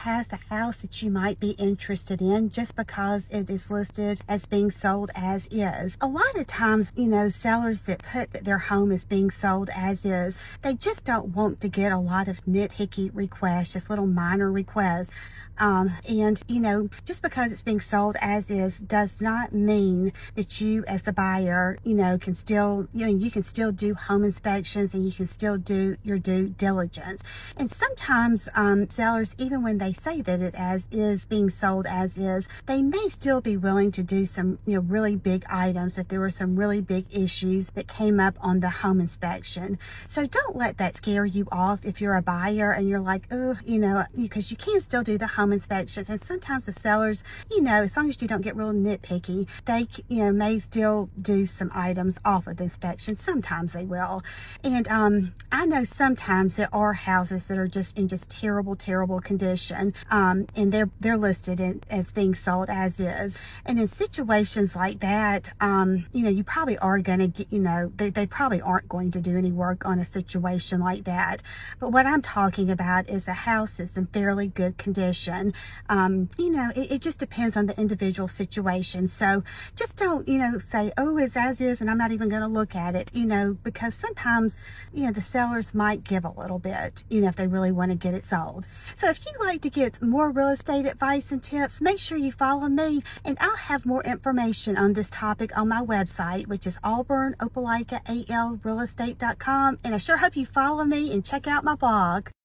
has a house that you might be interested in just because it is listed as being sold as is. A lot of times, you know, sellers that put that their home is being sold as is, they just don't want to get a lot of nitpicky requests, just little minor requests. And you know, just because it's being sold as is does not mean that you as the buyer, you know, can still, you know, you can still do home inspections and you can still do your due diligence. And sometimes sellers, even when they say that it is being sold as is, they may still be willing to do some, you know, really big items if there were some really big issues that came up on the home inspection. So don't let that scare you off if you're a buyer and you're like, oh, you know, because you can still do the home inspections. And sometimes the sellers, you know, as long as you don't get real nitpicky, they, you know, may still do some items off of the inspection. Sometimes they will. And I know sometimes there are houses that are just in just terrible condition, and they're listed as being sold as is. And in situations like that, you know, you probably are going to get, you know, they probably aren't going to do any work on a situation like that. But what I'm talking about is a house that's in fairly good condition. You know, it just depends on the individual situation. So just don't, you know, say, oh, it's as is and I'm not even going to look at it, you know, because sometimes, you know, the sellers might give a little bit, you know, if they really want to get it sold. So if you'd like to get more real estate advice and tips, make sure you follow me, and I'll have more information on this topic on my website, which is auburnopelikarealestate.com. And I sure hope you follow me and check out my blog.